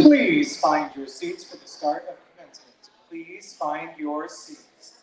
Please find your seats for the start of commencement. Please find your seats.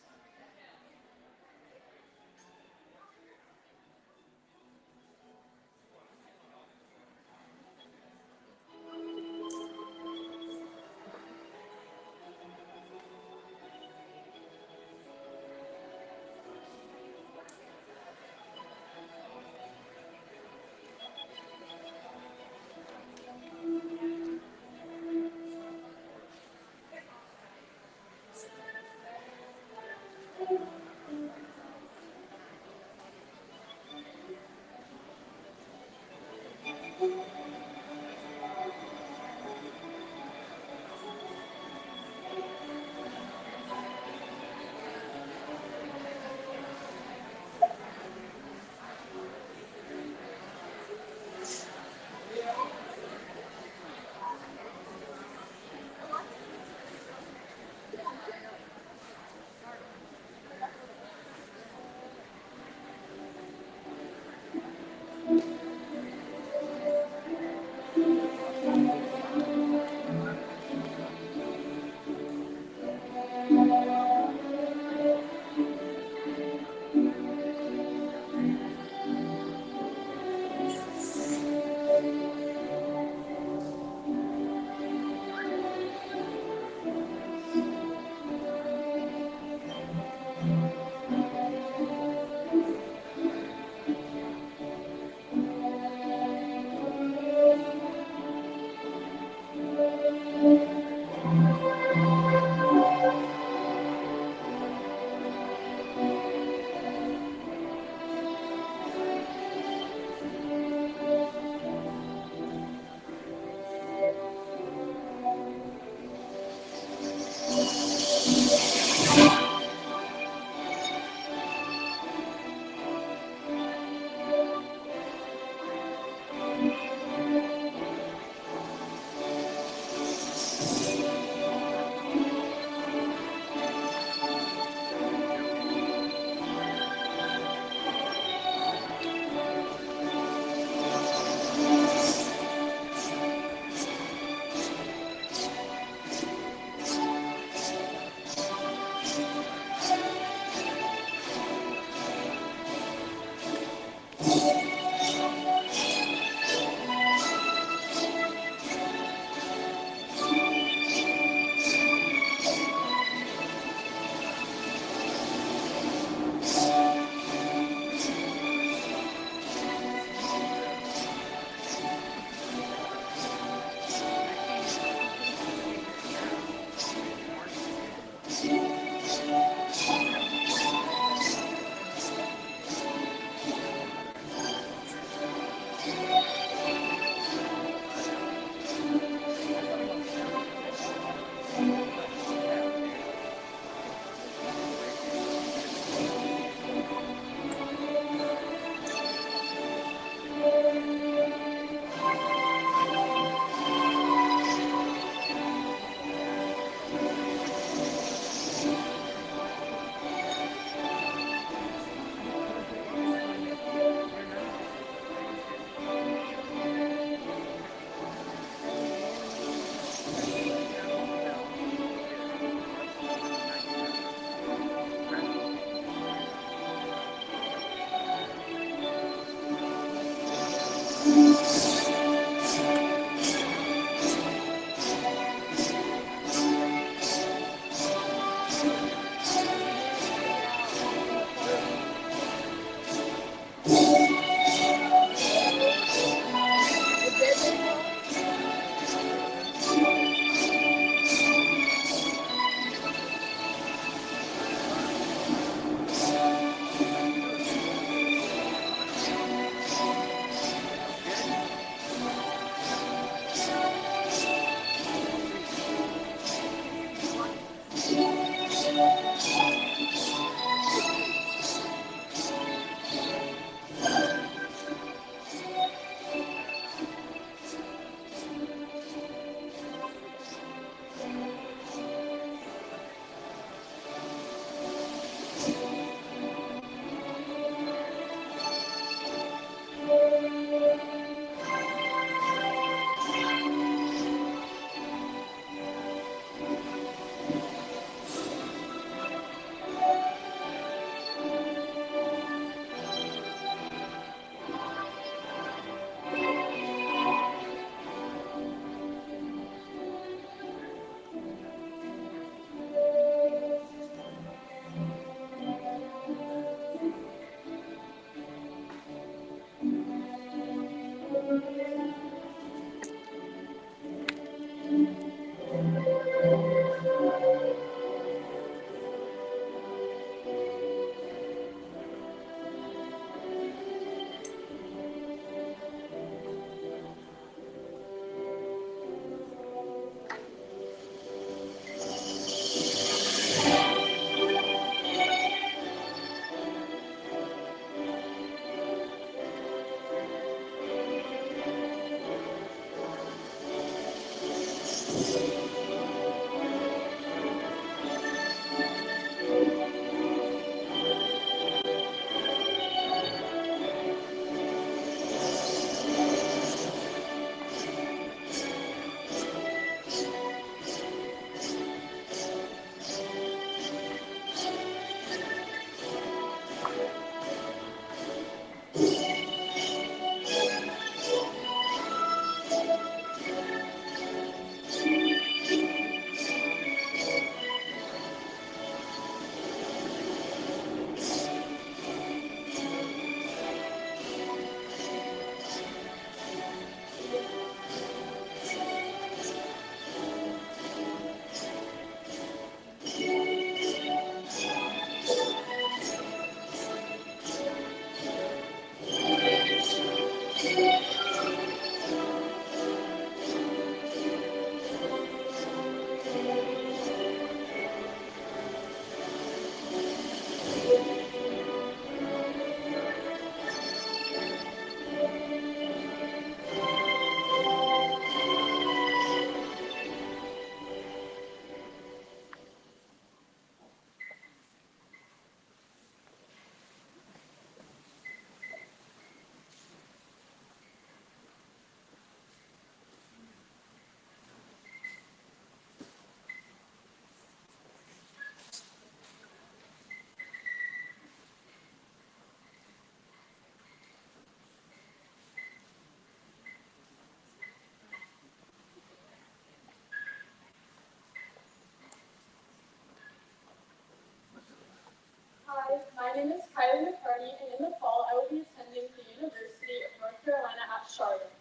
Hi, my name is Kylie McCarty, and in the fall I will be attending the University of North Carolina at Charlotte.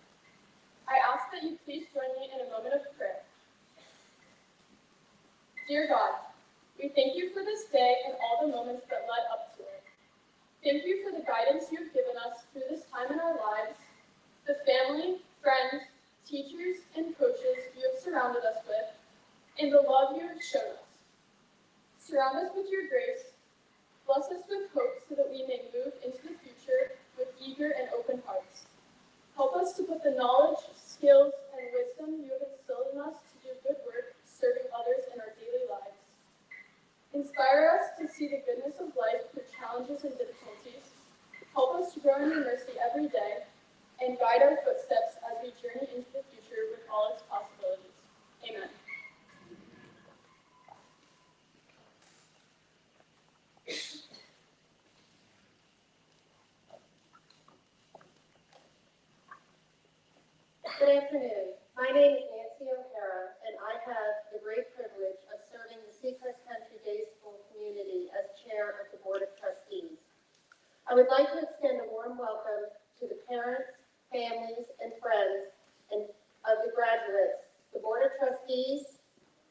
I ask that you please join me in a moment of prayer. Dear God, we thank you for this day and all the moments that led up to it. Thank you for the guidance you have given us through this time in our lives, the family, friends, teachers, and coaches you have surrounded us with, and the love you have shown us. Surround us with your grace. Bless us with hope so that we may move into the future with eager and open hearts. Help us to put the knowledge, skills, and wisdom you have instilled in us to do good work, serving others in our daily lives. Inspire us to see the goodness of life through challenges and difficulties. Help us to grow in your mercy every day, and guide our footsteps as we journey into the future with all its possibilities. Amen. Good afternoon. My name is Nancy O'Hara, and I have the great privilege of serving the Seacrest Country Day School community as chair of the Board of Trustees. I would like to extend a warm welcome to the parents, families, and friends of the graduates, the Board of Trustees,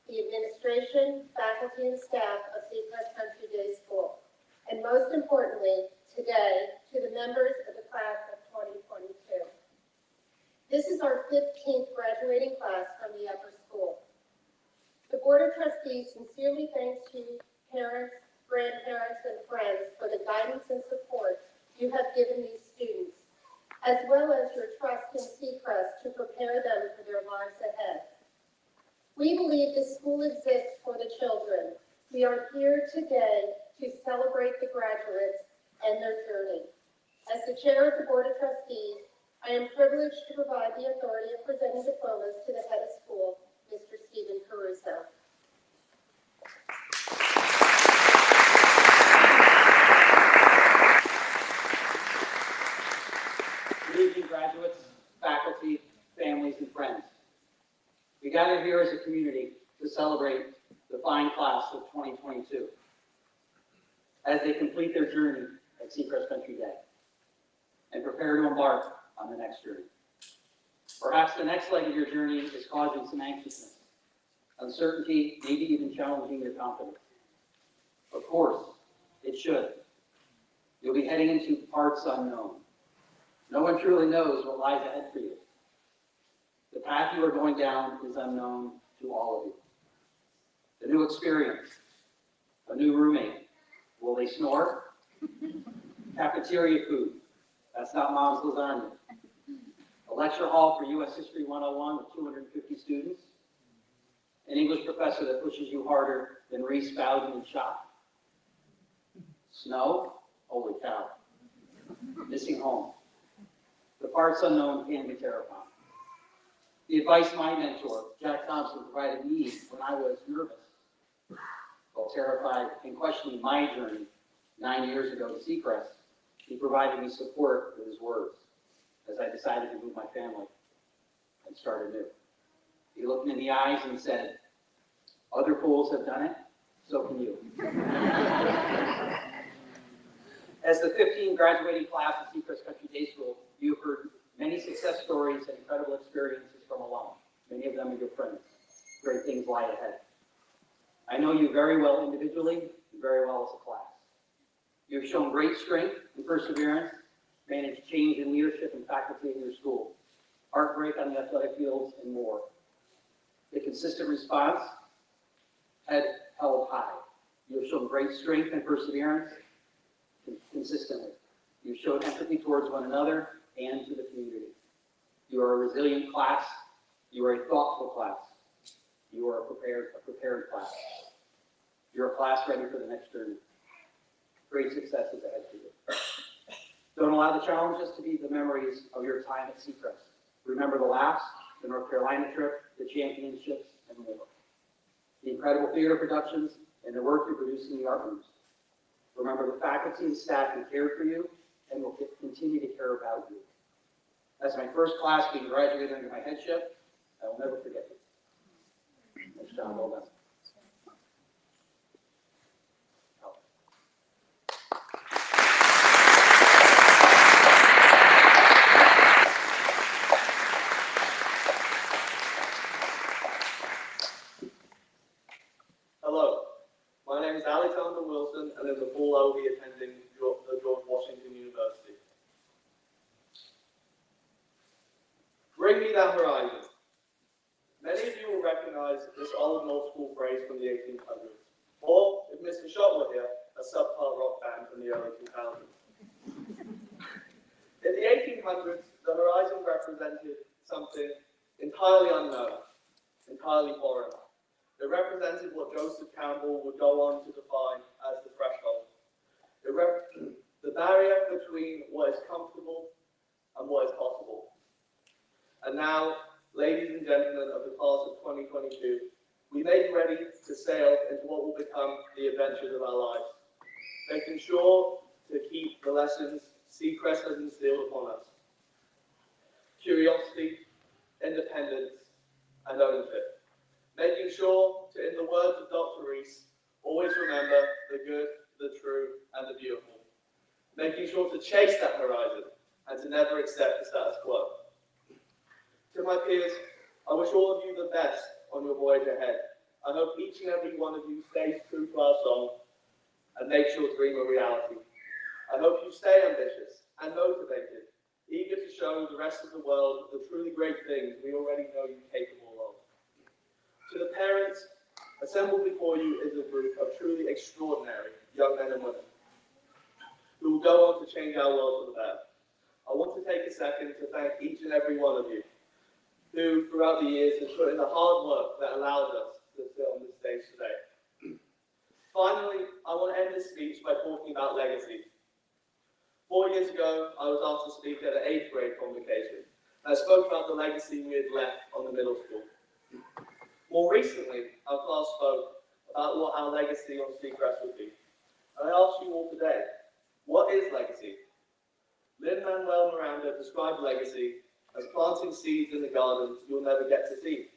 the administration, faculty, and staff of Seacrest Country Day School, and most importantly, today, to the members of the class of 2022. This is our 15th graduating class from the upper school. The Board of Trustees sincerely thanks you, parents, grandparents, and friends for the guidance and support you have given these students, as well as your trust in Seacrest to prepare them for their lives ahead. We believe this school exists for the children. We are here today to celebrate the graduates and their journey. As the chair of the Board of Trustees, I am privileged to provide the authority of presenting diplomas to the head of school, Mr. Stephen Caruso. Good evening, graduates, faculty, families, and friends. We gather here as a community to celebrate the fine class of 2022 as they complete their journey at Seacrest Country Day and prepare to embark on the next journey. Perhaps the next leg of your journey is causing some anxiousness, uncertainty, maybe even challenging your confidence. Of course, it should. You'll be heading into parts unknown. No one truly knows what lies ahead for you. The path you are going down is unknown to all of you. The new experience, a new roommate. Will they snore? Cafeteria food. That's not mom's lasagna. A lecture hall for U.S. History 101 with 250 students. An English professor that pushes you harder than Reese, Bowden, and Shop. Snow? Holy cow. Missing home. The parts unknown can be terrifying. The advice my mentor, Jack Thompson, provided me when I was nervous, while terrified and questioning my journey 9 years ago to Seacrest, he provided me support with his words as I decided to move my family and start anew. He looked me in the eyes and said, "Other fools have done it, so can you." As the 15 graduating class of Seacrest Country Day School, you've heard many success stories and incredible experiences from alum. Many of them are your friends. Great things lie ahead. I know you very well individually and very well as a class. You've shown great strength and perseverance, managed change in leadership and faculty in your school, heartbreak on the athletic fields, and more. The consistent response, head held high. You have shown great strength and perseverance consistently. You've shown empathy towards one another and to the community. You are a resilient class. You are a thoughtful class. You are a prepared class. You're a class ready for the next journey. Great successes ahead for you. Don't allow the challenges to be the memories of your time at Seacrest. Remember the laughs, the North Carolina trip, the championships, and more. The incredible theater productions and the work you produce in the art rooms. Remember the faculty and staff who cared for you and will continue to care about you. As my first class being graduated under my headship, I will never forget you. Thanks, John. Well done. Hello, my name is Alexander Wilson, and in the fall I will be attending the George Washington University. Bring me that horizon. Many of you will recognize this old North School phrase from the 1800s, or, if Mr. Schott were here, a subpart rock band from the early 2000s. In the 1800s, the horizon represented something entirely unknown, entirely foreign. It represented what Joseph Campbell would go on to define as the threshold. The barrier between what is comfortable and what is possible. And now, ladies and gentlemen of the class of 2022, we may be ready to sail into what will become the adventures of our lives, making sure to keep the lessons Seacrest has instilled upon us. Curiosity, independence, and ownership. Making sure to, in the words of Dr. Reese, always remember the good, the true, and the beautiful. Making sure to chase that horizon and to never accept the status quo. To my peers, I wish all of you the best on your voyage ahead. I hope each and every one of you stays true to our song and makes your dream a reality. I hope you stay ambitious and motivated, eager to show the rest of the world the truly great things we already know you're capable of. To the parents, assembled before you is a group of truly extraordinary young men and women who will go on to change our world for the better. I want to take a second to thank each and every one of you who, throughout the years, has put in the hard work that allowed us to sit on this stage today. Finally, I want to end this speech by talking about legacy. 4 years ago, I was asked to speak at an 8th grade convocation, and I spoke about the legacy we had left on the middle school. More recently, our class spoke about what our legacy on Seacrest would be. And I ask you all today, what is legacy? Lin-Manuel Miranda described legacy as planting seeds in the garden you'll never get to see.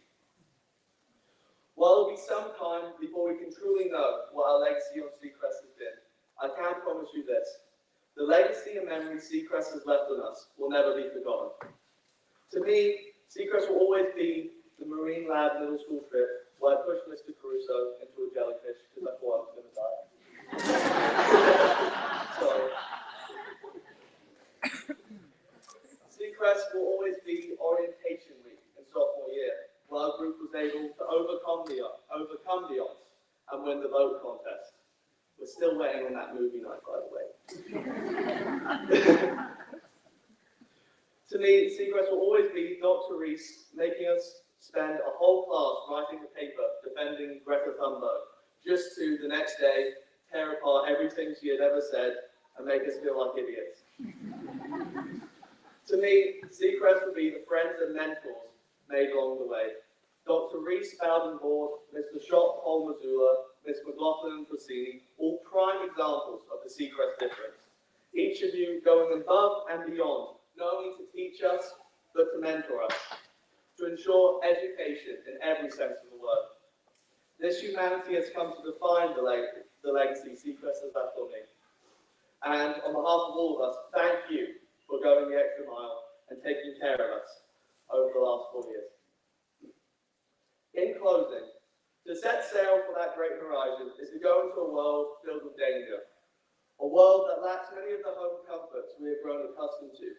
While it will be some time before we can truly know what our legacy on Seacrest has been, I can promise you this. The legacy and memory Seacrest has left on us will never be forgotten. To me, Seacrest will always be the Marine Lab middle school trip where I pushed Mr. Caruso into a jellyfish because I thought I was going to die. Sorry. Seacrest will always be orientation week in sophomore year, where our group was able to overcome the odds and win the vote contest. We're still waiting on that movie night, by the way. To me, Seacrest will always be Dr. Reese making us spend a whole class writing the paper defending Greta Thunberg, just to the next day tear apart everything she had ever said and make us feel like idiots. To me, Seacrest would be the friends and mentors made along the way. Dr. Reese Bowden-Board, Mr. Schott Holmazula, Ms. McLaughlin and Frassini, all prime examples of the Seacrest difference. Each of you going above and beyond, not only to teach us, but to mentor us, to ensure education in every sense of the word. This humanity has come to define the legacy Seacrest has left on me. And on behalf of all of us, thank you for going the extra mile and taking care of us over the last 4 years. In closing, to set sail for that great horizon is to go into a world filled with danger, a world that lacks many of the home comforts we have grown accustomed to.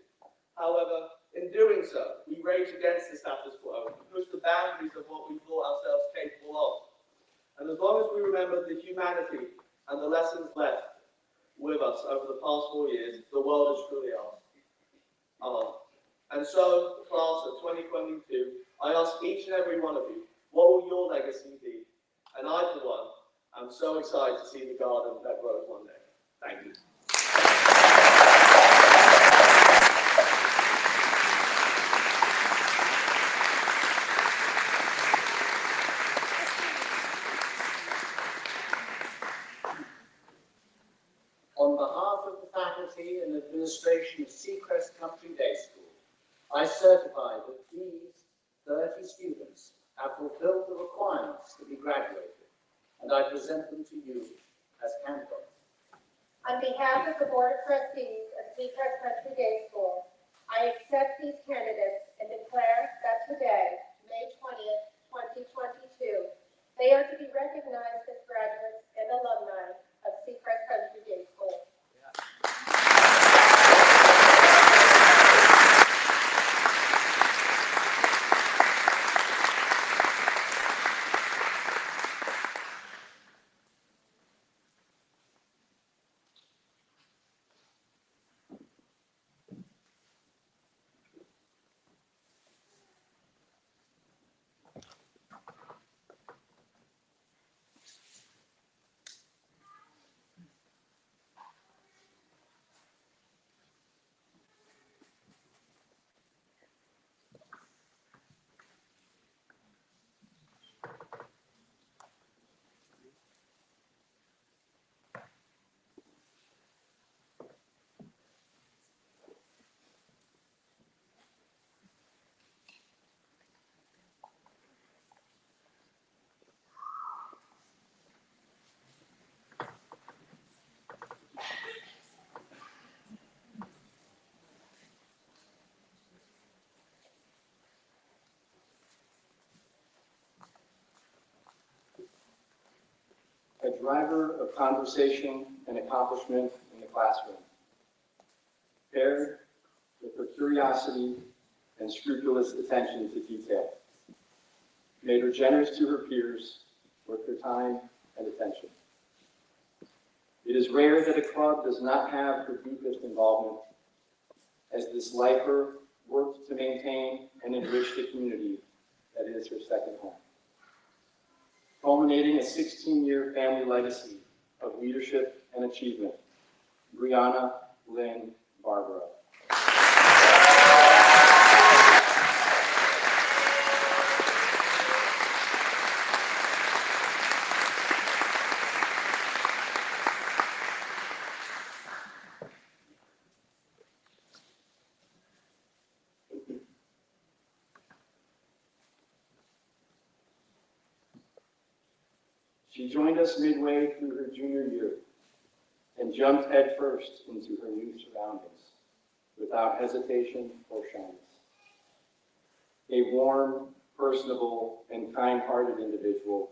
However, in doing so, we rage against the status quo and push the boundaries of what we thought ourselves capable of. And as long as we remember the humanity and the lessons left with us over the past 4 years, the world is truly ours. And so, class of 2022, I ask each and every one of you, what will your legacy be? And I, for one, am so excited to see the garden that grows one day. Thank you. On behalf of the faculty and administration of Seacrest Country Day School, I certify that these 30 students have fulfilled the requirements to be graduated, and I present them to you as candidates. On behalf of the Board of Trustees of Seacrest Country Day School, I accept these candidates and declare that today, May 20th, 2022, they are to be recognized as graduates and alumni of Seacrest Country Day School. A driver of conversation and accomplishment in the classroom, paired with her curiosity and scrupulous attention to detail, made her generous to her peers with her time and attention. It is rare that a club does not have her deepest involvement, as this lifer worked to maintain and enrich the community that is her second home, culminating a 16-year family legacy of leadership and achievement. Brianna Lynn Barbara. She joined us midway through her junior year and jumped headfirst into her new surroundings without hesitation or shyness. A warm, personable, and kind-hearted individual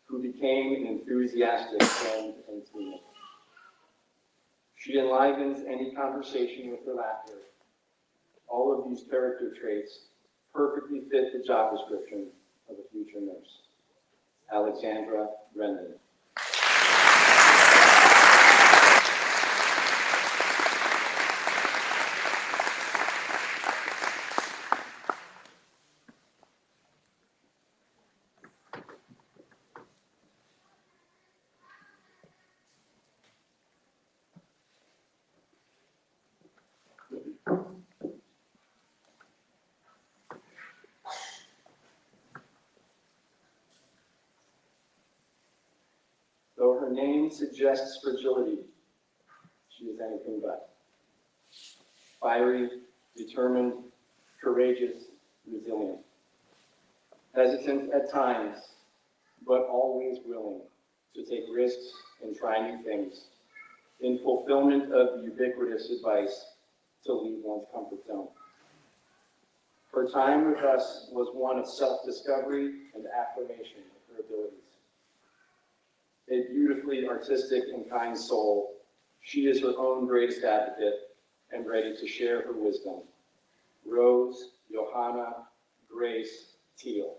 who became an enthusiastic friend and teammate. She enlivens any conversation with her laughter. All of these character traits perfectly fit the job description of a future nurse. Alexandra Brendan. her name suggests fragility, she is anything but. Fiery, determined, courageous, resilient. Hesitant at times, but always willing to take risks and try new things, in fulfillment of the ubiquitous advice to leave one's comfort zone. Her time with us was one of self-discovery and affirmation of her abilities. A beautifully artistic and kind soul, she is her own greatest advocate and ready to share her wisdom. Rose Johanna Grace Teal.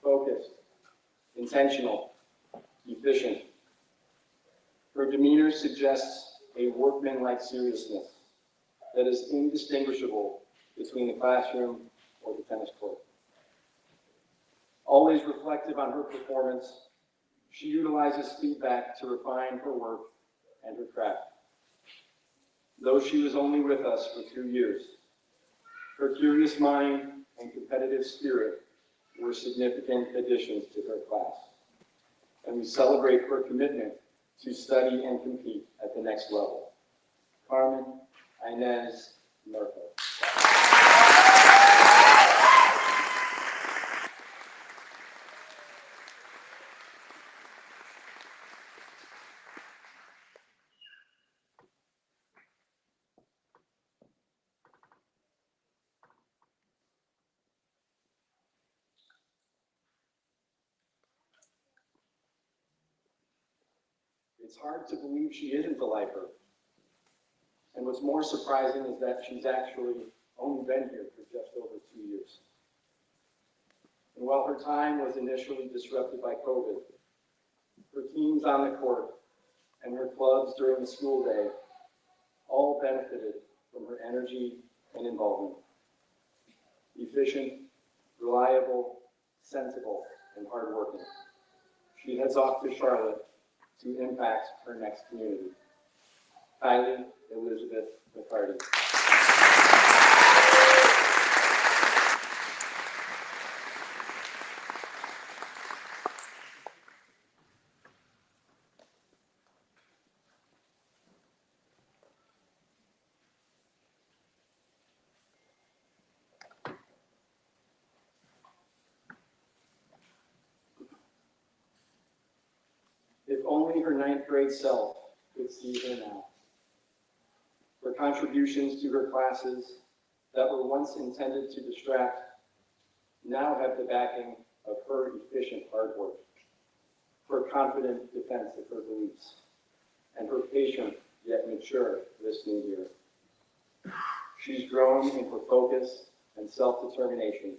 Focused, intentional, efficient. Her demeanor suggests a workmanlike seriousness that is indistinguishable between the classroom or the tennis court. Always reflective on her performance, she utilizes feedback to refine her work and her craft. Though she was only with us for 2 years, her curious mind and competitive spirit were significant additions to her class. And we celebrate her commitment to study and compete at the next level. Carmen Inez Murphy. It's hard to believe she isn't a lifer. And what's more surprising is that she's actually only been here for just over 2 years. And while her time was initially disrupted by COVID, her teams on the court and her clubs during the school day all benefited from her energy and involvement. Efficient, reliable, sensible, and hardworking. She heads off to Charlotte to impact her next community. Kylie Elizabeth McCarty. If only her 9th grade self could see her now. Her contributions to her classes that were once intended to distract now have the backing of her efficient hard work, her confident defense of her beliefs, and her patient yet mature listening ear. She's grown in her focus and self-determination.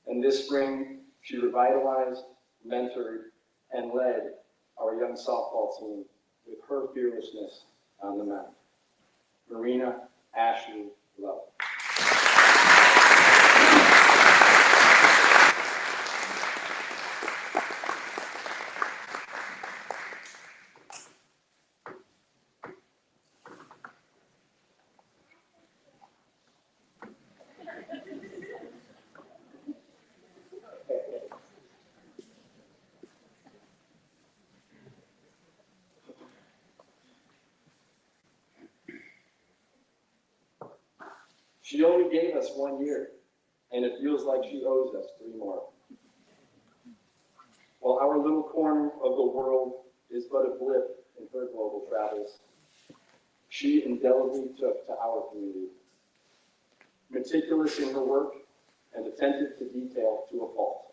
And this spring, she revitalized, mentored, and led our young softball team with her fearlessness on the mound. Marina Ashley Love. She only gave us 1 year, and it feels like she owes us 3 more. While our little corner of the world is but a blip in her global travels, she indelibly took to our community. Meticulous in her work and attentive to detail to a fault.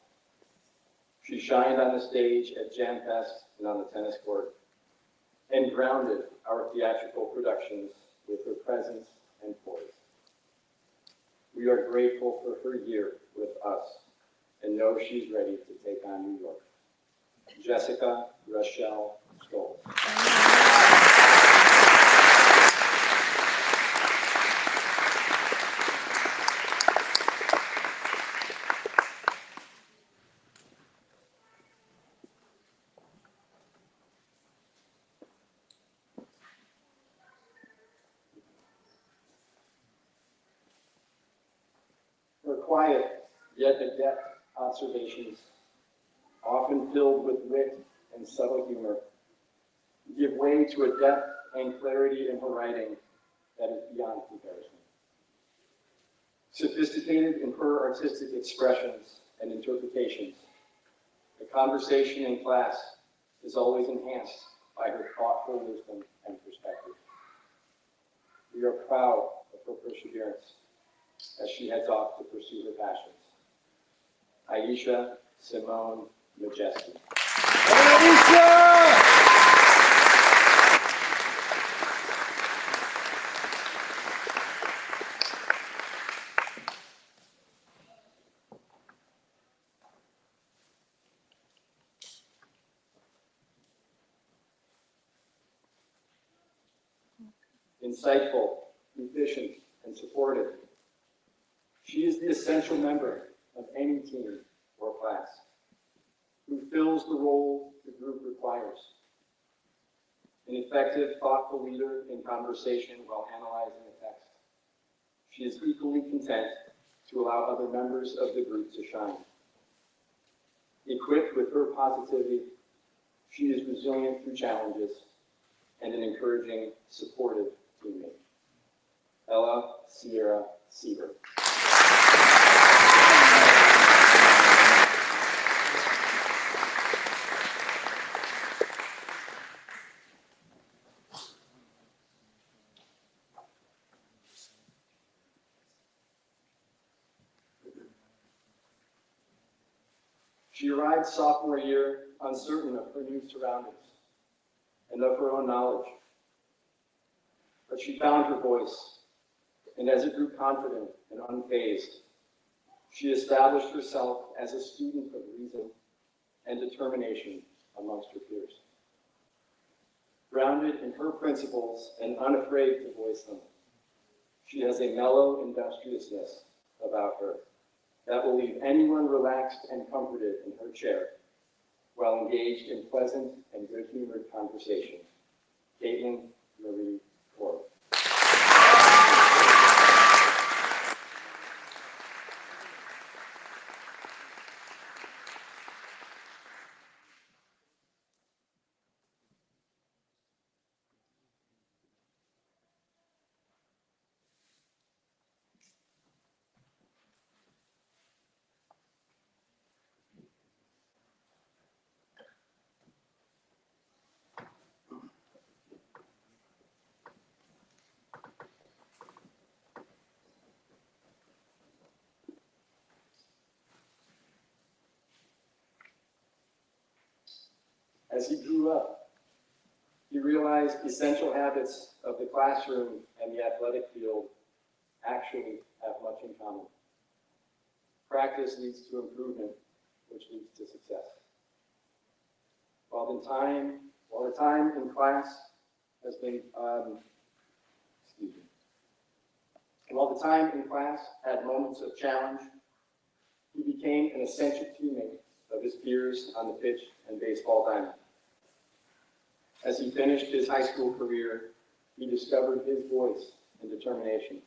She shined on the stage at Jam Fest and on the tennis court, and grounded our theatrical productions with her presence and poise. We are grateful for her year with us and know she's ready to take on New York. Jessica Rochelle Scholes. quiet yet adept observations, often filled with wit and subtle humor, give way to a depth and clarity in her writing that is beyond comparison. Sophisticated in her artistic expressions and interpretations, the conversation in class is always enhanced by her thoughtful wisdom and perspective. We are proud of her perseverance as she heads off to pursue her passions. Aisha Simone Majeski. Insightful, efficient, and supportive. She is the essential member of any team or class who fills the role the group requires. An effective, thoughtful leader in conversation while analyzing a text. She is equally content to allow other members of the group to shine. Equipped with her positivity, she is resilient through challenges and an encouraging, supportive teammate. Ella Sierra Sieber. She arrived sophomore year uncertain of her new surroundings and of her own knowledge. But she found her voice, and as it grew confident and unfazed, she established herself as a student of reason and determination amongst her peers. Grounded in her principles and unafraid to voice them, she has a mellow industriousness about her that will leave anyone relaxed and comforted in her chair while engaged in pleasant and good-humored conversation. Caitlin Marie Corr. As he grew up, he realized essential habits of the classroom and the athletic field actually have much in common. Practice leads to improvement, which leads to success. While the time in class has been, While the time in class had moments of challenge, he became an essential teammate of his peers on the pitch and baseball diamond. As he finished his high school career, he discovered his voice and determination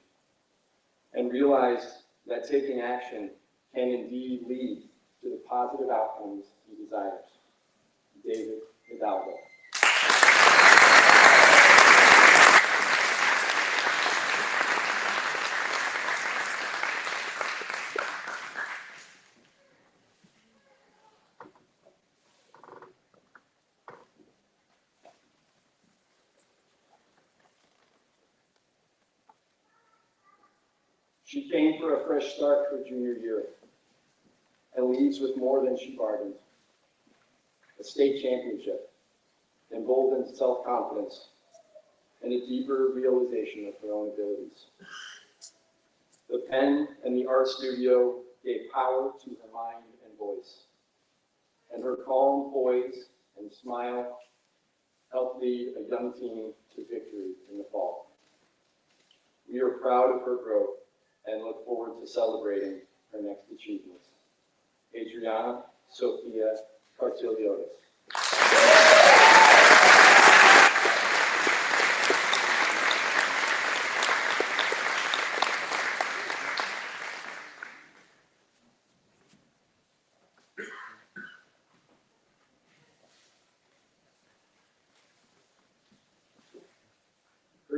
and realized that taking action can indeed lead to the positive outcomes he desires. David Hidalgo. She came for a fresh start her junior year and leaves with more than she bargained. A state championship, emboldened self-confidence, and a deeper realization of her own abilities. The pen and the art studio gave power to her mind and voice, and her calm poise and smile helped lead a young team to victory in the fall. We are proud of her growth and look forward to celebrating her next achievements. Adriana Sophia Cartiliotis.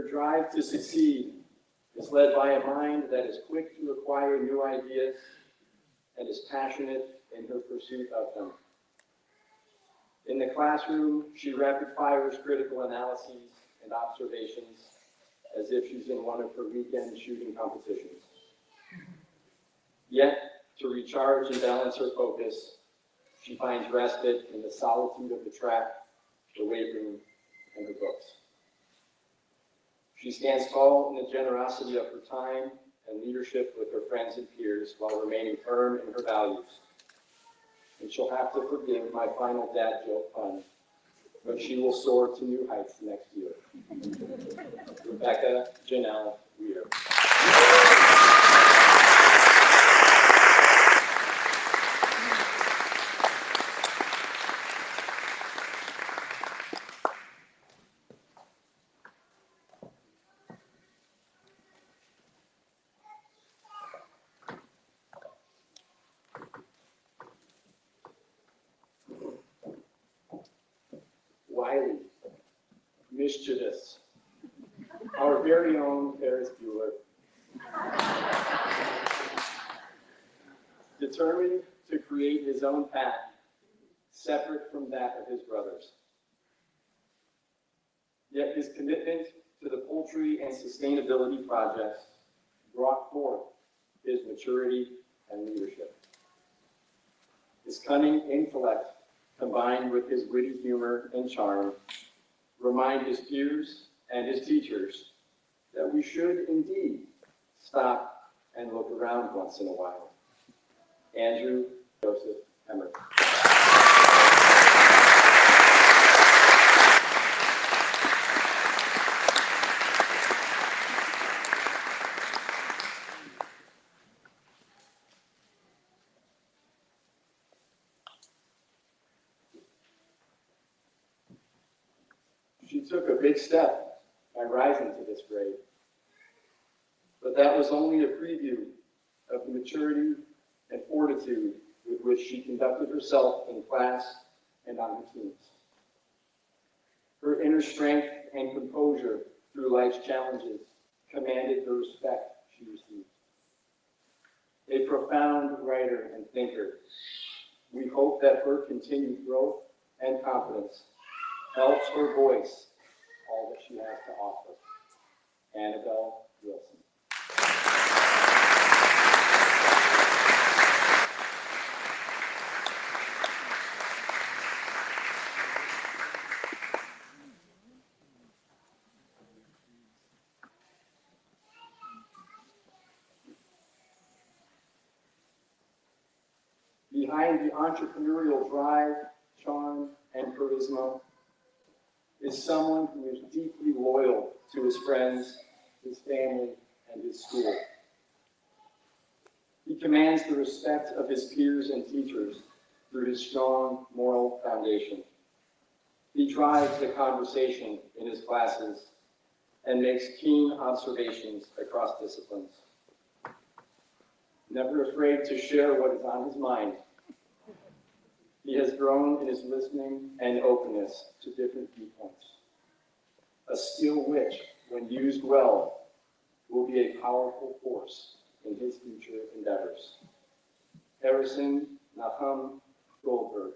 Her drive to succeed is led by a mind that is quick to acquire new ideas and is passionate in her pursuit of them. In the classroom, she rapid fires critical analyses and observations as if she's in one of her weekend shooting competitions. Yet, to recharge and balance her focus, she finds respite in the solitude of the track, the weight room, and her books. She stands tall in the generosity of her time and leadership with her friends and peers while remaining firm in her values. And she'll have to forgive my final dad joke pun, but she will soar to new heights next year. Rebecca Janelle Weir. Wiley, mischievous, our very own Ferris Bueller. Determined to create his own path, separate from that of his brothers. Yet his commitment to the poultry and sustainability projects brought forth his maturity and leadership. His cunning intellect, combined with his witty humor and charm, remind his peers and his teachers that we should indeed stop and look around once in a while. Andrew Joseph Emmer. She took a big step by rising to this grade, but that was only a preview of the maturity and fortitude with which she conducted herself in class and on her teams. Her inner strength and composure through life's challenges commanded the respect she received. A profound writer and thinker, we hope that her continued growth and confidence helps her voice all that she has to offer. Annabelle Wilson. Behind the entrepreneurial drive, charm, and charisma is someone who is deeply loyal to his friends, his family, and his school. He commands the respect of his peers and teachers through his strong moral foundation. He drives the conversation in his classes and makes keen observations across disciplines. Never afraid to share what is on his mind, he has grown in his listening and openness to different viewpoints. A skill which, when used well, will be a powerful force in his future endeavors. Harrison Nahum Goldberg.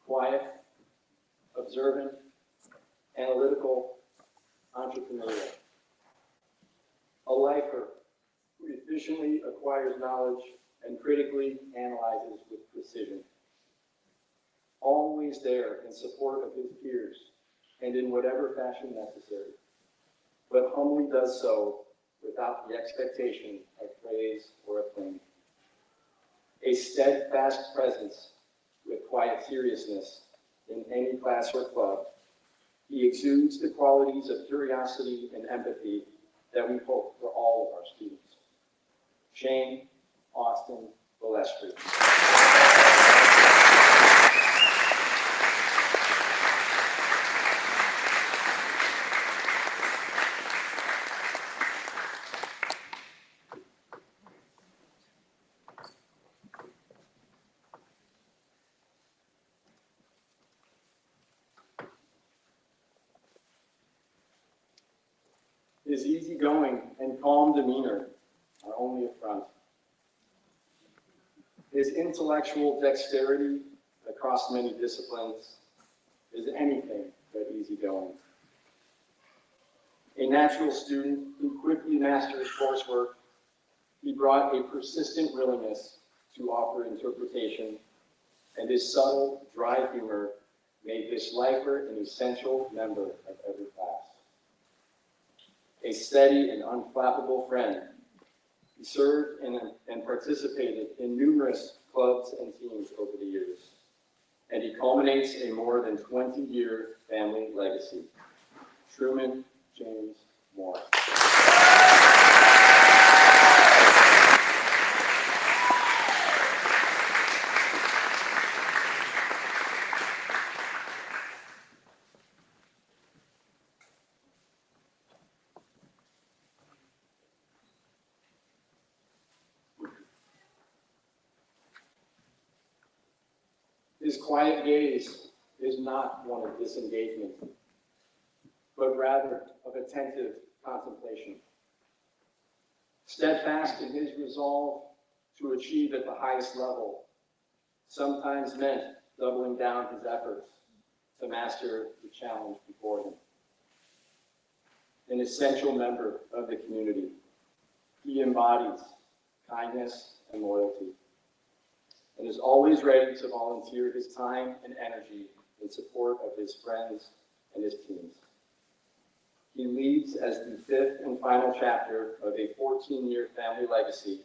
Quiet, observant, analytical, entrepreneurial. A lifer who efficiently acquires knowledge and critically analyzes with precision. Always there in support of his peers and in whatever fashion necessary, but humbly does so without the expectation of praise or acclaim. A steadfast presence with quiet seriousness in any class or club, he exudes the qualities of curiosity and empathy that we hope for all of our students. Shane Austin Balestri. His easygoing and calm demeanor are only a front. His intellectual dexterity across many disciplines is anything but easygoing. A natural student who quickly masters coursework, he brought a persistent willingness to offer interpretation, and his subtle, dry humor made this lifer an essential member of every class. A steady and unflappable friend, he served and participated in numerous clubs and teams over the years, and he culminates a more than 20-year family legacy. Truman James Moore. His quiet gaze is not one of disengagement, but rather of attentive contemplation. Steadfast in his resolve to achieve at the highest level, sometimes meant doubling down his efforts to master the challenge before him. An essential member of the community, he embodies kindness and loyalty, and is always ready to volunteer his time and energy in support of his friends and his teams. He leads as the fifth and final chapter of a 14-year family legacy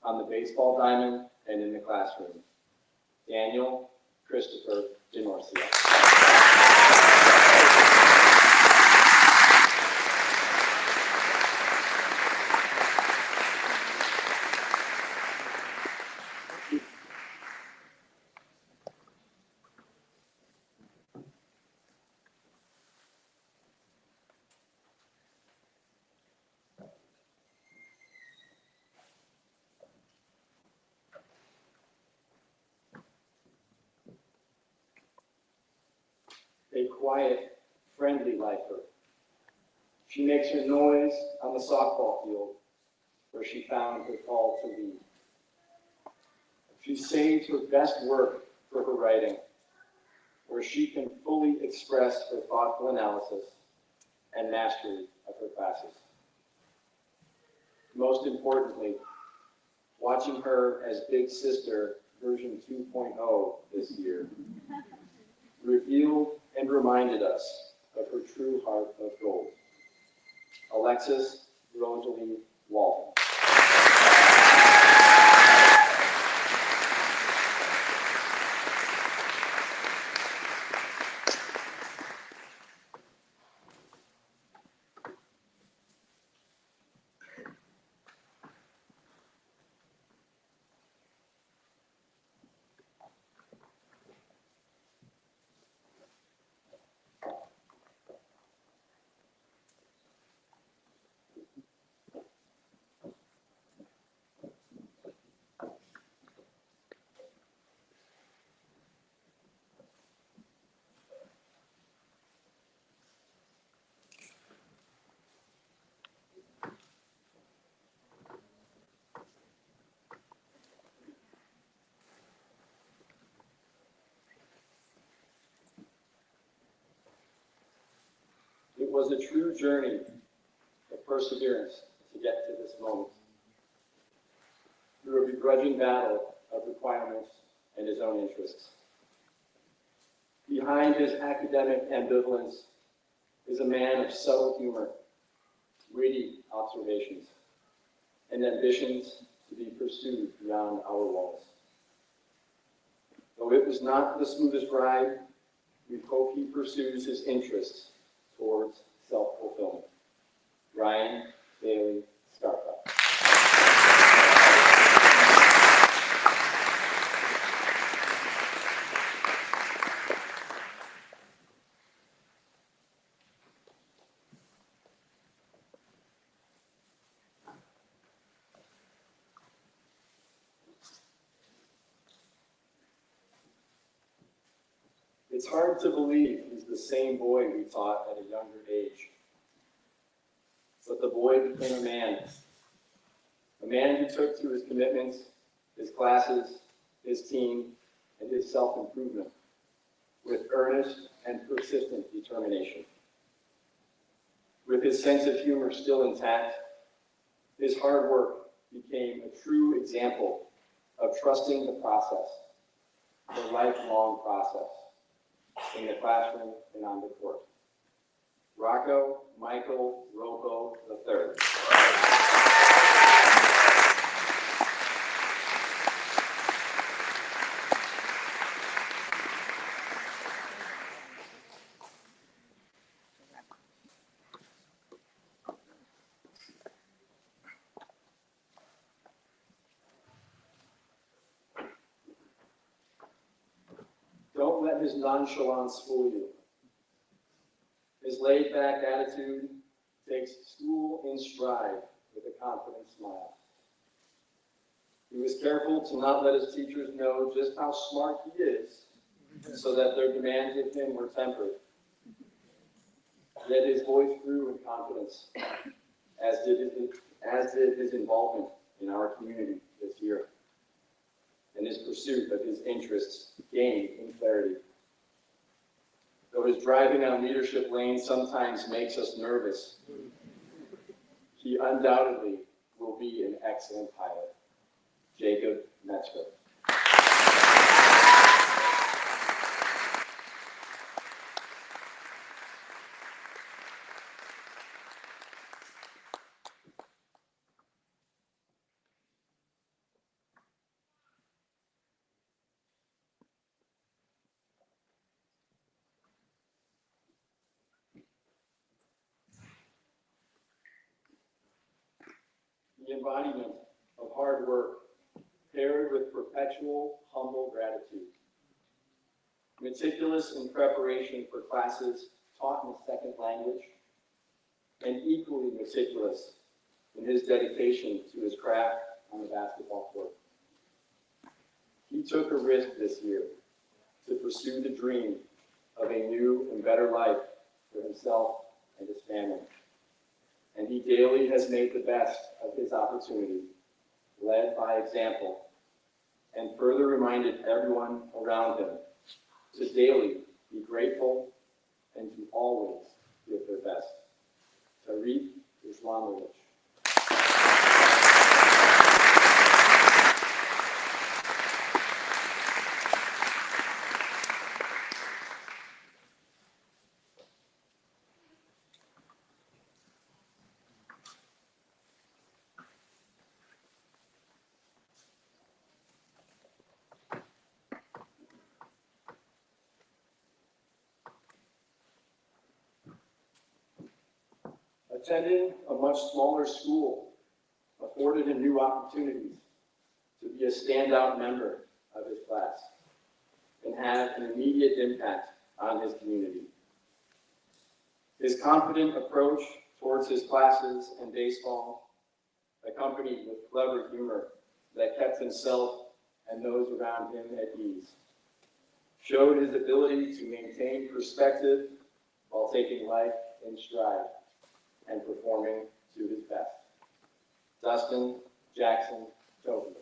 on the baseball diamond and in the classroom. Daniel Christopher DeNorcia. A quiet, friendly lifer. She makes her noise on the softball field, where she found her call to lead. She saves her best work for her writing, where she can fully express her thoughtful analysis and mastery of her classes. Most importantly, watching her as Big Sister version 2.0 this year revealed and reminded us of her true heart of gold. Alexis Rosalie Walton. It was a true journey of perseverance to get to this moment. Through a begrudging battle of requirements and his own interests. Behind his academic ambivalence is a man of subtle humor, witty observations, and ambitions to be pursued beyond our walls. Though it was not the smoothest ride, we hope he pursues his interests towards self-fulfillment. Ryan Bailey Scarpa. It's hard to believe he's the same boy we taught at a younger age. but the boy became a man who took to his commitments, his classes, his team, and his self-improvement with earnest and persistent determination. With his sense of humor still intact, his hard work became a true example of trusting the process, the lifelong process, in the classroom and on the court. Rocco Michael Roco III. Don't let his nonchalance fool you. His laid-back attitude takes school in stride with a confident smile. He was careful to not let his teachers know just how smart he is, so that their demands of him were tempered. Yet his voice grew in confidence, as did his involvement in our community this year, and his pursuit of his interests gained in clarity. Though his driving on leadership lanes sometimes makes us nervous, he undoubtedly will be an excellent pilot. Jacob Metzger. The embodiment of hard work paired with perpetual humble gratitude. Meticulous in preparation for classes taught in a second language, and equally meticulous in his dedication to his craft on the basketball court. He took a risk this year to pursue the dream of a new and better life for himself and his family. And he daily has made the best of his opportunity, led by example, and further reminded everyone around him to daily be grateful and to always give their best. Tariq Islamovich. Attending a much smaller school afforded him new opportunities to be a standout member of his class and have an immediate impact on his community. His confident approach towards his classes and baseball, accompanied with clever humor that kept himself and those around him at ease, showed his ability to maintain perspective while taking life in stride and performing to his best. Dustin Jackson Tobin.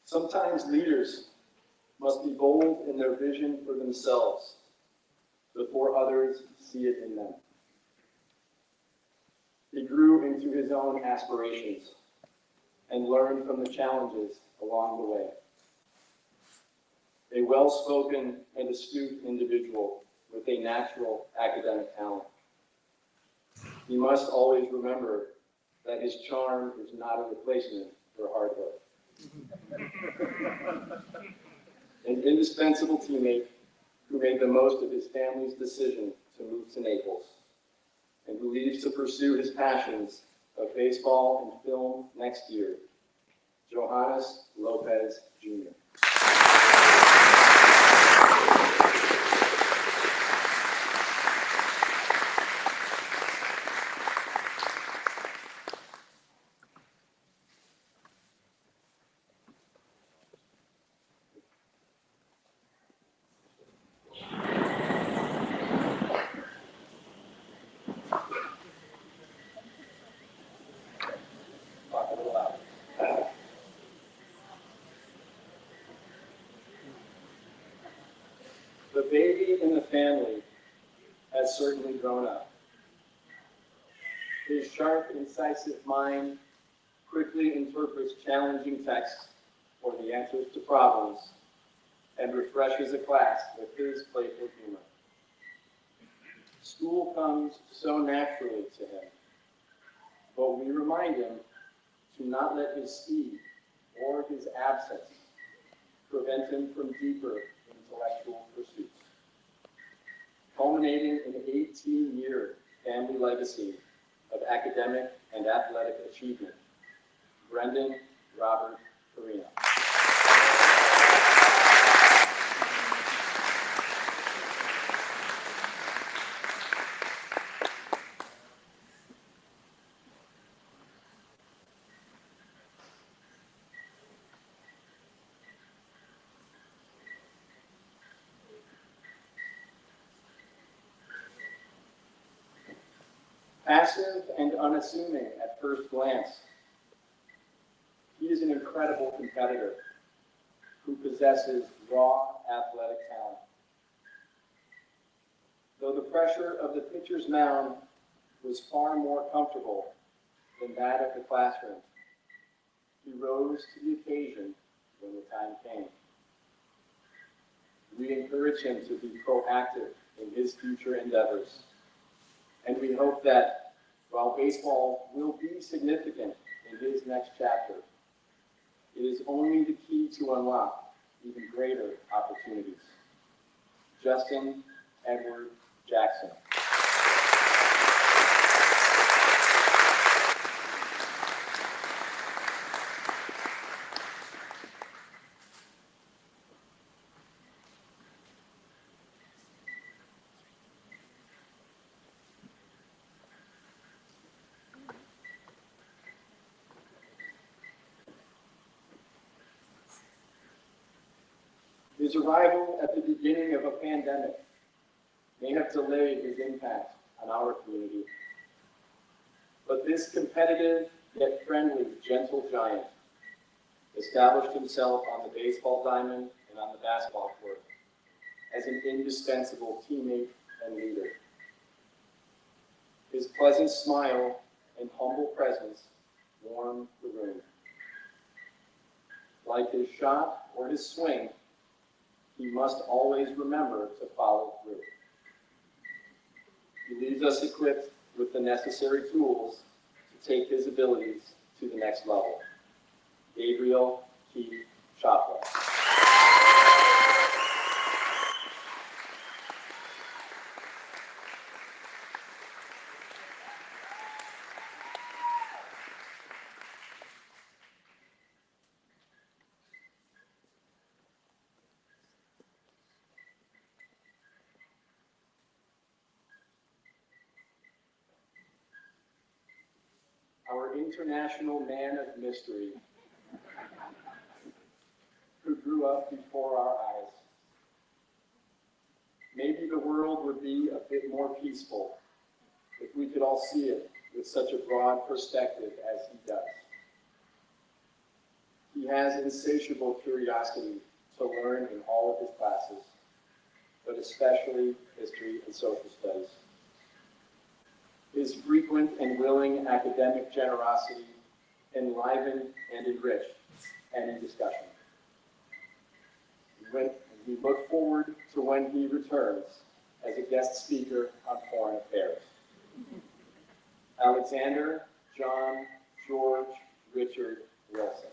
Sometimes leaders must be bold in their vision for themselves before others see it in them. He grew into his own aspirations and learned from the challenges along the way. A well-spoken and astute individual with a natural academic talent. He must always remember that his charm is not a replacement for hard work. An indispensable teammate who made the most of his family's decision to move to Naples and who leaves to pursue his passions of Baseball and Film next year, Johannes Lopez Jr. Talk a little louder. The baby in the family has certainly grown up. His sharp, incisive mind quickly interprets challenging texts for the answers to problems and refreshes a class with his playful humor. School comes so naturally to him, but we remind him to not let his speed or his absence prevent him from deeper intellectual pursuits. Culminating in an 18-year family legacy of academic and athletic achievement, Brendan Robert Farina. Passive and unassuming at first glance, he is an incredible competitor who possesses raw athletic talent. Though the pressure of the pitcher's mound was far more comfortable than that of the classroom, he rose to the occasion when the time came. We encourage him to be proactive in his future endeavors, and we hope that while baseball will be significant in his next chapter, it is only the key to unlock even greater opportunities. Justin Edward Jackson. His arrival at the beginning of a pandemic may have delayed his impact on our community, but this competitive yet friendly, gentle giant established himself on the baseball diamond and on the basketball court as an indispensable teammate and leader. His pleasant smile and humble presence warmed the room. Like his shot or his swing, he must always remember to follow through. He leaves us equipped with the necessary tools to take his abilities to the next level. Gabriel Keith Chopra. Our international man of mystery, who grew up before our eyes. Maybe the world would be a bit more peaceful if we could all see it with such a broad perspective as he does. He has insatiable curiosity to learn in all of his classes, but especially history and social studies. His frequent and willing academic generosity enliven and enrich any discussion. We look forward to when he returns as a guest speaker on foreign affairs. Alexander John George Richard Wilson.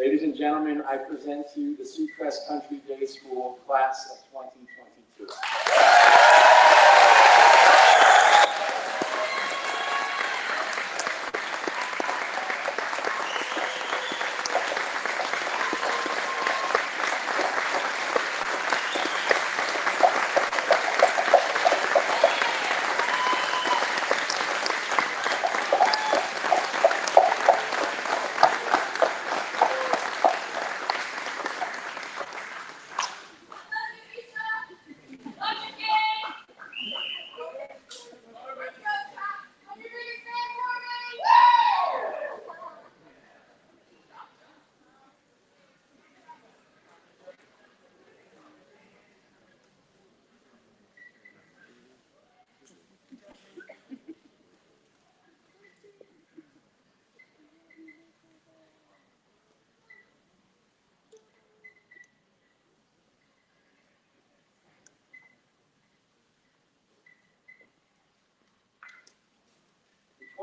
Ladies and gentlemen, I present to you the Seacrest Country Day School Class of 2022.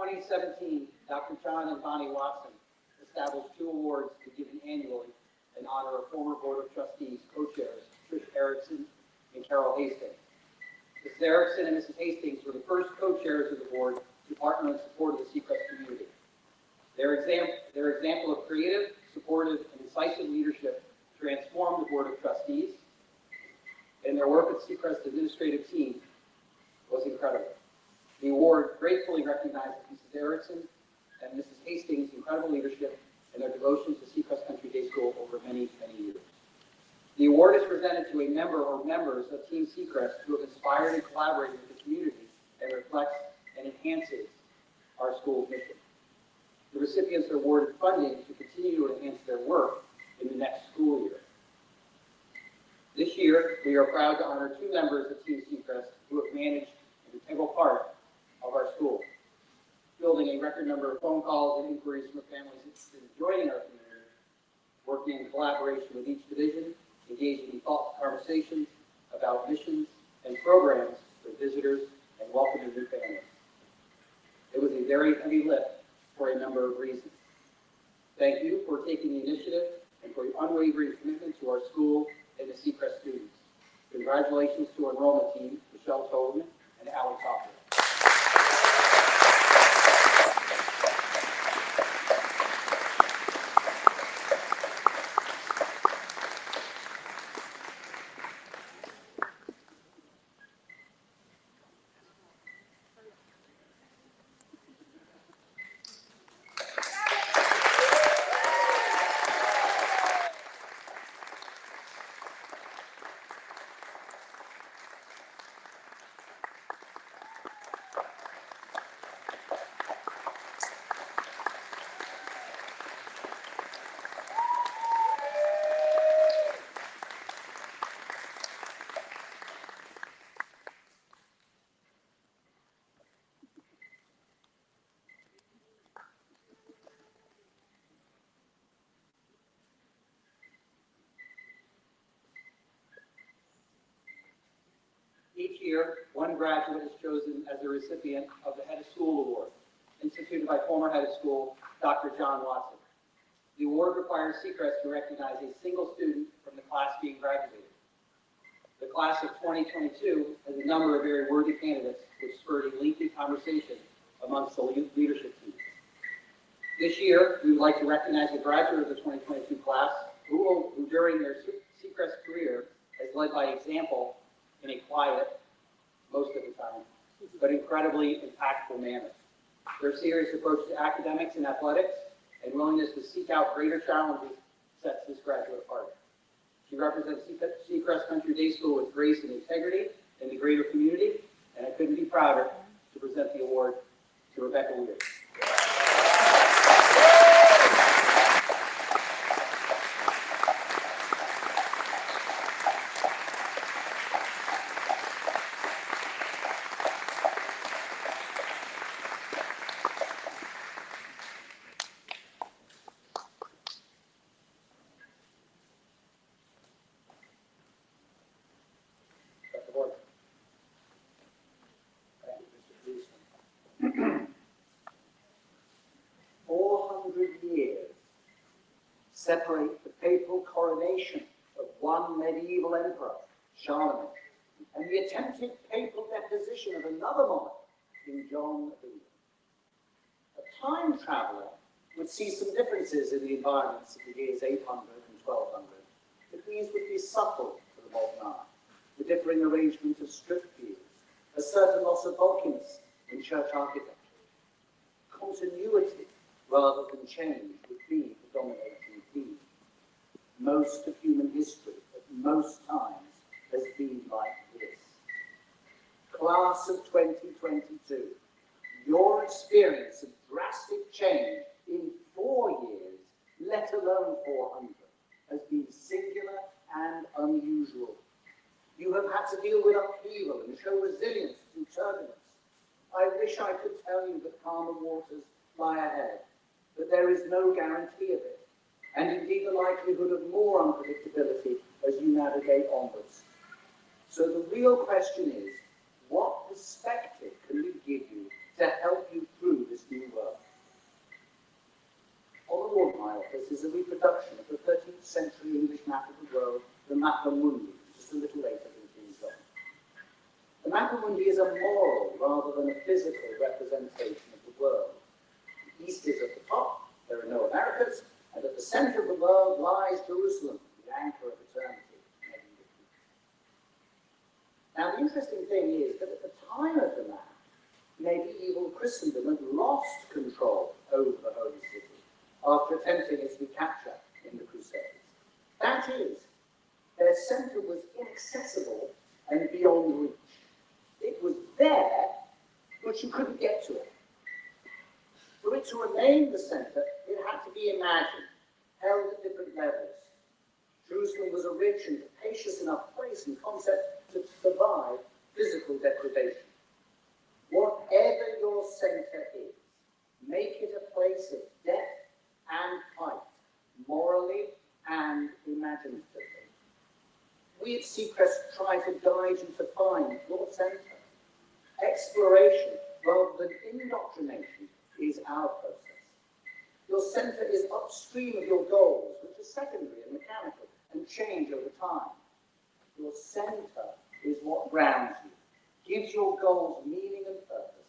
In 2017, Dr. John and Bonnie Watson established 2 awards to be given annually in honor of former Board of Trustees co-chairs Trish Erickson and Carol Hastings. Mrs. Erickson and Mrs. Hastings were the first co-chairs of the board to partner in support of the Seacrest community. Their example of creative, supportive, and incisive leadership transformed the Board of Trustees, and their work with Seacrest administrative team was incredible. The award gratefully recognizes Mrs. Erickson and Mrs. Hastings' incredible leadership and their devotion to Seacrest Country Day School over many, many years. The award is presented to a member or members of Team Seacrest who have inspired and collaborated with the community and reflects and enhances our school's mission. The recipients are awarded funding to continue to enhance their work in the next school year. This year, we are proud to honor 2 members of Team Seacrest who have managed an integral part of our school, fielding a record number of phone calls and inquiries from families interested in joining our community, working in collaboration with each division, engaging in thoughtful conversations about missions and programs for visitors and welcoming new families. It was a very heavy lift for a number of reasons. Thank you for taking the initiative and for your unwavering commitment to our school and the Seacrest students. Congratulations to our enrollment team, Michelle Tolman and Alex Hoffman. Each year, one graduate is chosen as the recipient of the Head of School Award, instituted by former Head of School, Dr. John Watson. The award requires Seacrest to recognize a single student from the class being graduated. The class of 2022 has a number of very worthy candidates, which spurred a lengthy conversation amongst the leadership team. This year, we would like to recognize a graduate of the 2022 class who during their Seacrest career has led by example in a quiet, most of the time, but incredibly impactful manner. Their serious approach to academics and athletics and willingness to seek out greater challenges sets this graduate apart. She represents Seacrest Country Day School with grace and integrity in the greater community, and I couldn't be prouder to present the award to Rebecca Weir. separate the papal coronation of one medieval emperor, Charlemagne, and the attempted papal deposition of another monarch, King John of England. A time traveller would see some differences in the environments of the years 800 and 1200, but these would be subtle to the modern eye. The differing arrangement of strip views, a certain loss of bulkiness in church architecture. Continuity rather than change would be the dominating theme. Most of human history at most times has been like this. Class of 2022, your experience of drastic change in 4 years, let alone 400, has been singular and unusual. You have had to deal with upheaval and show resilience through turbulence. I wish I could tell you that calmer waters lie ahead, but there is no guarantee of it, and indeed the likelihood of more unpredictability as you navigate onwards. So the real question is, what perspective can we give you to help you through this new world? On the wall in my office is a reproduction of the 13th century English map of the world, the Mappa Mundi, just a little later than King John. The Mappa Mundi is a moral rather than a physical representation of the world. The East is at the top, there are no Americas, and at the center of the world lies Jerusalem, the anchor of eternity. Now, the interesting thing is that at the time of the map, medieval Christendom had lost control over the Holy City after attempting its recapture in the Crusades. That is, their center was inaccessible and beyond reach. It was there, but you couldn't get to it. For it to remain the center, it had to be imagined, held at different levels. Jerusalem was a rich and capacious enough place and concept to survive physical degradation. Whatever your center is, make it a place of depth and height, morally and imaginatively. We at Seacrest try to guide you to find your center. Exploration rather than indoctrination is our process. Your center is upstream of your goals, which are secondary and mechanical and change over time. Your center is what grounds you, gives your goals meaning and purpose.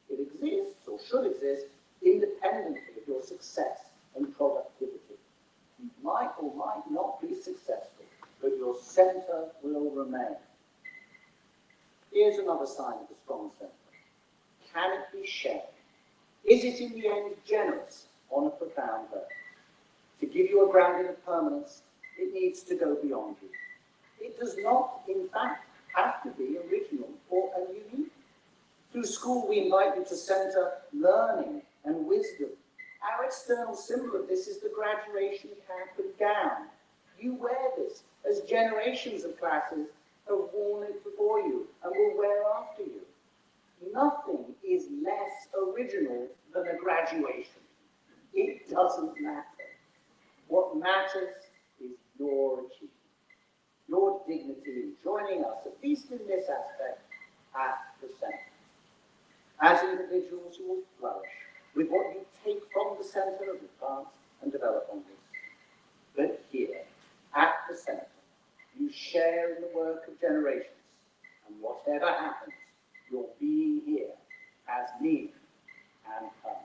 It exists, or should exist, independently of your success and productivity. You might or might not be successful, but your center will remain. Here's another sign of a strong center. Can it be shared? Is it in the end generous on a profound level? To give you a grounding of permanence, it needs to go beyond you. It does not, in fact, have to be original or unique. Through school, we invite you to center learning and wisdom. Our external symbol of this is the graduation cap and gown. You wear this as generations of classes have worn it before you and will wear after you. Nothing is less original than a graduation. It doesn't matter. What matters is your achievement, your dignity in joining us, at least in this aspect, at the center. As individuals, you will flourish with what you take from the center of advance and develop on this. But here, at the center, you share in the work of generations, and whatever happens, your being here has meaning and purpose.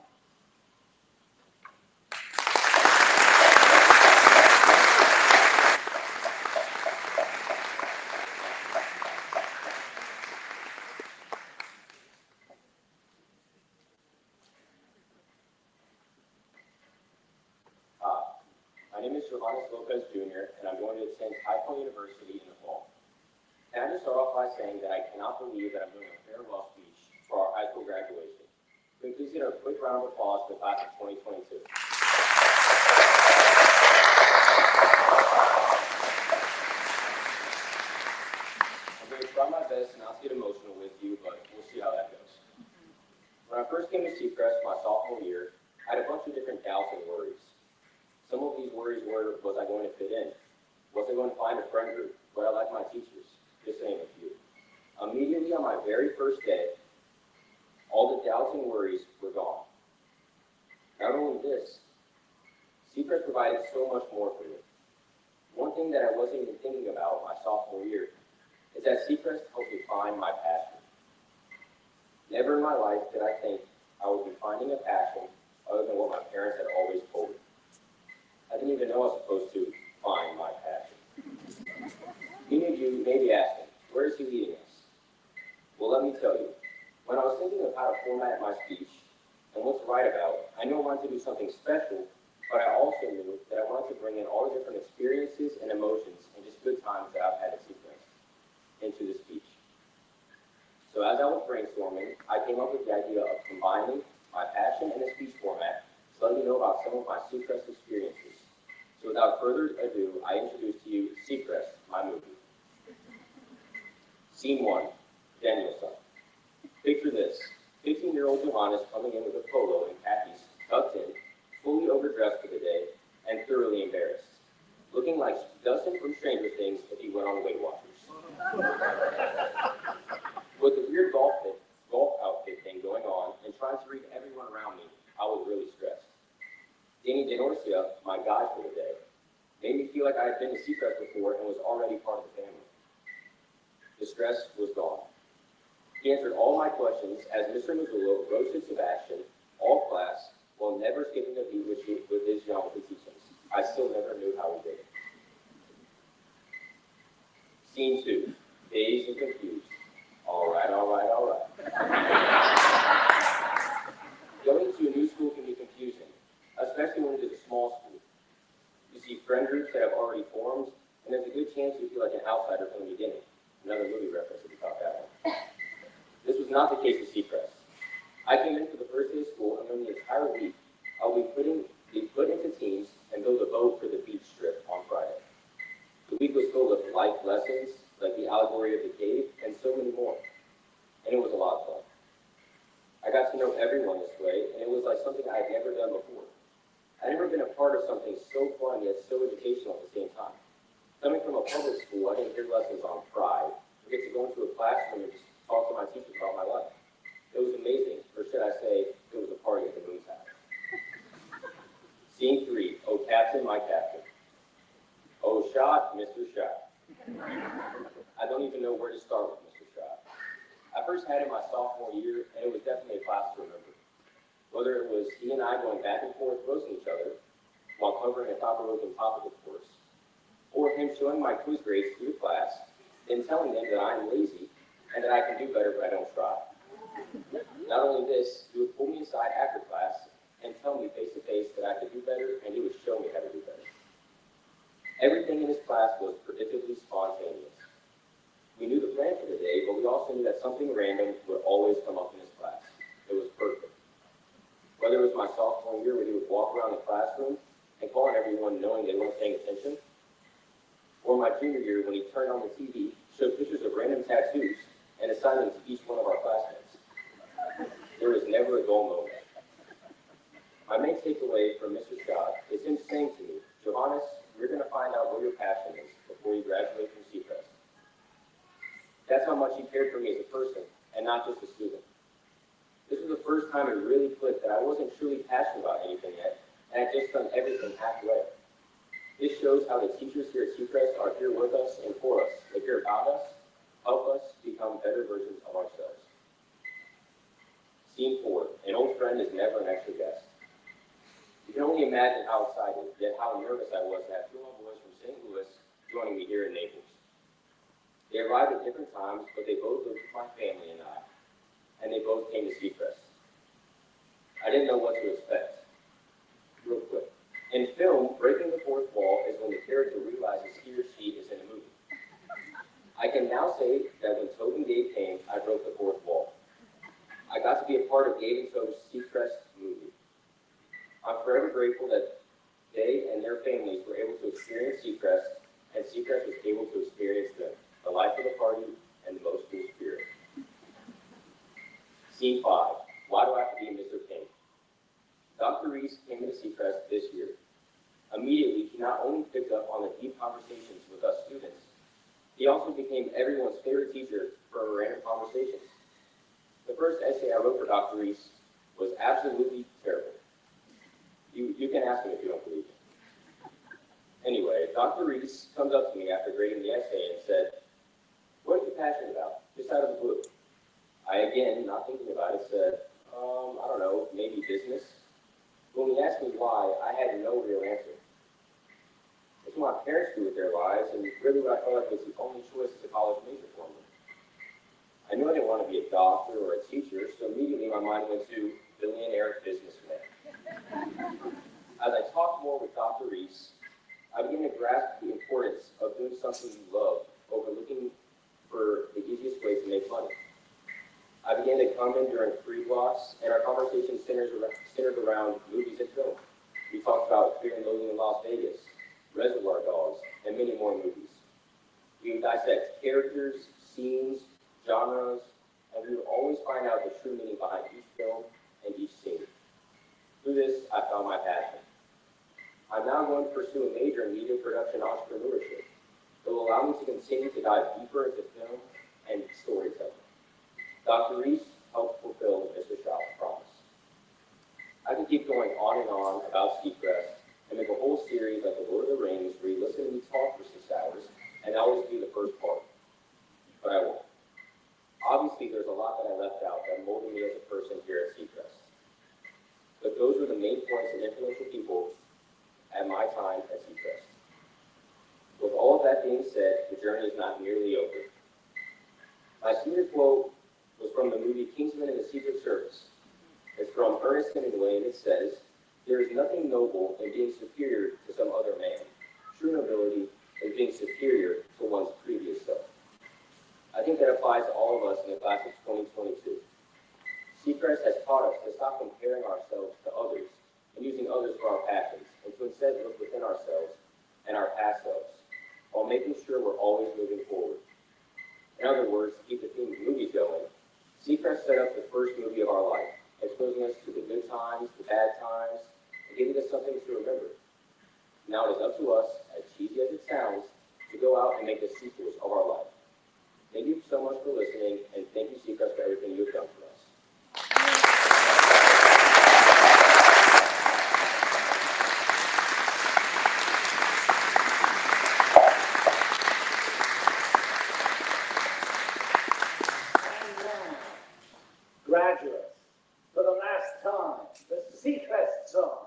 My name is Johannes Lopez Jr., and I'm going to attend High Point University in the fall. And I just start off by saying that I cannot believe that I'm doing a farewell speech for our high school graduation. Can we please get a quick round of applause for the class of 2022. I'm going to try my best not to get emotional with you, but we'll see how that goes. When I first came to Seacrest my sophomore year, I had a bunch of different doubts and worries. Some of these worries were, was I going to fit in? Was I going to find a friend group? Would I like my teachers? Just to name a few. Immediately on my very first day, all the doubts and worries were gone. Not only this, Seacrest provides provided so much more for me. One thing that I wasn't even thinking about my sophomore year is that Seacrest helped me find my passion. Never in my life did I think I would be finding a passion other than what my parents had always told me. I didn't even know I was supposed to find my passion. Many of you may be asking, where is he leading us? Well, let me tell you. When I was thinking of how to format my speech and what to write about, I knew I wanted to do something special, but I also knew that I wanted to bring in all the different experiences and emotions and just good times that I've had at Seacrest into the speech. So as I was brainstorming, I came up with the idea of combining my passion and a speech format to let you know about some of my Seacrest experiences. So without further ado, I introduce to you Seacrest, my movie. Scene 1, Danielson. Picture this, 15-year-old Johannes coming in with a polo and khakis tucked in, fully overdressed for the day, and thoroughly embarrassed. Looking like Dustin from Stranger Things if he went on Weight Watchers. With the weird golf outfit thing going on and trying to read everyone around me, I was really stressed. Danny DeNorcia, my guide for the day, made me feel like I had been to Seacrest before and was already part of the family. The stress was gone. He answered all my questions as Mr. Mazzullo roasted Sebastian, all class, while never skipping a beat with his geometry teachings. I still never knew how he did it. Scene 2, dazed and confused. All right. Going to a new school can be confusing, especially when it is a small school. You see friend groups that have already formed, and there's a good chance you feel like an outsider from the beginning. Another movie reference if you caught that one. This was not the case with Seacrest. I came in for the first day of school, and during the entire week, I'll be put into teams and build a boat for the beach trip on Friday. The week was filled with life lessons, like the allegory of the cave, and so many more. And it was a lot of fun. I got to know everyone this way, and it was like something I had never done before. I'd never been a part of something so fun yet so educational at the same time. Coming from a public school, I didn't hear lessons on pride, or get to go into a classroom and just talk to my teachers about my life. It was amazing, or should I say, it was a party at the Moon's house. Scene 3, oh Captain, my Captain. Oh Shot, Mr. Shot. I don't even know where to start with Mr. Shot. I first had him my sophomore year, and it was definitely a class to remember. Whether it was he and I going back and forth roasting each other while covering a thought-provoking topic, of course, or him showing my quiz grades to the class, then telling them that I'm lazy and that I can do better but I don't try. Not only this, he would pull me aside after class and tell me face-to-face that I could do better, and he would show me how to do better. Everything in his class was predictably spontaneous. We knew the plan for the day, but we also knew that something random would always come up in his class. It was perfect. Whether it was my sophomore year where he would walk around the classroom and call on everyone knowing they weren't paying attention, or my junior year when he turned on the TV, showed pictures of random tattoos, and assigned them to each one of our classmates. There was never a dull moment. My main takeaway from Mr. Scott is him saying to me, Johannes, you're going to find out what your passion is before you graduate from Seacrest. That's how much he cared for me as a person, and not just a student. This was the first time it really clicked that I wasn't truly passionate about anything yet, and I'd just done everything halfway. This shows how the teachers here at Seacrest are here with us and for us. They care about us, help us become better versions of ourselves. Scene 4, an old friend is never an extra guest. You can only imagine how excited, yet how nervous I was to have two of my boys from St. Louis joining me here in Naples. They arrived at different times, but they both lived with my family and I, and they both came to Seacrest. I didn't know what to expect. Real quick. In film, breaking the fourth wall is when the character realizes he or she is in a movie. I can now say that when Tobe and Gabe came, I broke the fourth wall. I got to be a part of Gabe and Tobe's Seacrest movie. I'm forever grateful that they and their families were able to experience Seacrest, and Seacrest was able to experience them, the life of the party, and the most cool spirit. Scene 5, why do I have to be Mr. Pink? Dr. Reese came into Seacrest this year. Immediately, he not only picked up on the deep conversations with us students, he also became everyone's favorite teacher for our random conversations. The first essay I wrote for Dr. Reese was absolutely terrible. You can ask him if you don't believe me. Anyway, Dr. Reese comes up to me after grading the essay and said, "What are you passionate about?" Just out of the blue. I, again, not thinking about it, said, I don't know, maybe business. When he asked me why, I had no real answer. It's what my parents do with their lives, and really what I felt like was the only choice as a college major for me. I knew I didn't want to be a doctor or a teacher, so immediately my mind went to billionaire businessman. As I talked more with Dr. Reese, I began to grasp the importance of doing something you love over looking for the easiest way to make money. I began to come in during free blocks, and our conversation centered around movies and film. We talked about Fear and Loathing in Las Vegas, Reservoir Dogs, and many more movies. We would dissect characters, scenes, genres, and we would always find out the true meaning behind each film and each scene. Through this, I found my passion. I'm now going to pursue a major in media production entrepreneurship that will allow me to continue to dive deeper into film and storytelling. Dr. Reese helped fulfill Mr. Shaw's promise. I could keep going on and on about Seacrest and make a whole series like The Lord of the Rings where you listen to me talk for 6 hours and that always be the first part. But I won't. Obviously, there's a lot that I left out that molded me as a person here at Seacrest. But those were the main points and influential people at my time at Seacrest. With all of that being said, the journey is not nearly over. My senior quote was from the movie Kingsman and the Secret Service. It's from Ernest Hemingway, and it says, "There is nothing noble in being superior to some other man. True nobility is being superior to one's previous self." I think that applies to all of us in the class of 2022. Seacrest has taught us to stop comparing ourselves to others and using others for our passions, and to instead look within ourselves and our past selves, while making sure we're always moving forward. In other words, to keep the theme of movies going, Seacrest set up the first movie of our life, exposing us to the good times, the bad times, and giving us something to remember. Now it is up to us, as cheesy as it sounds, to go out and make the sequels of our life. Thank you so much for listening, and thank you, Seacrest, for everything you've done for us. Graduates, for the last time, the Seacrest song.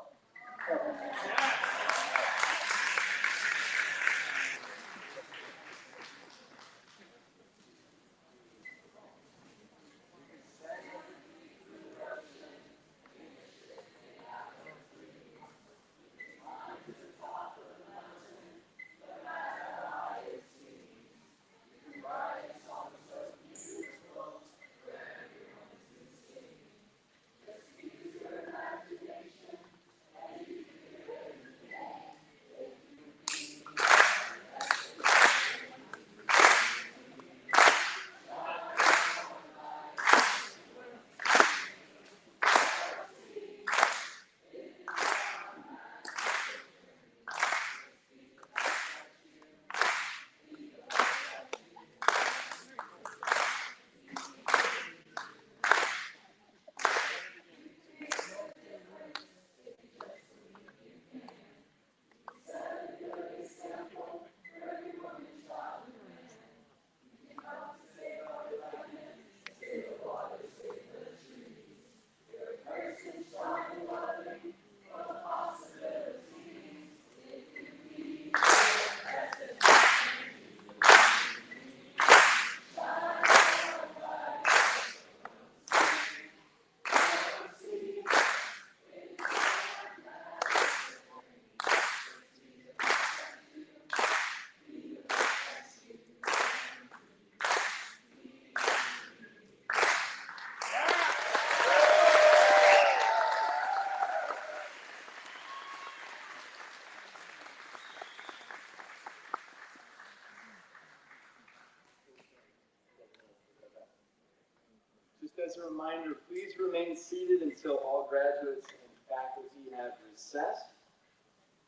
Just as a reminder, please remain seated until all graduates and faculty have recessed.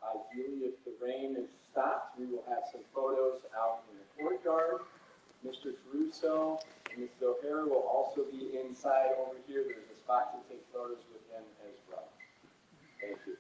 Ideally, if the rain has stopped, we will have some photos out in the courtyard. Mr. Caruso and Ms. O'Hara will also be inside over here. There's a spot to take photos with them as well. Thank you.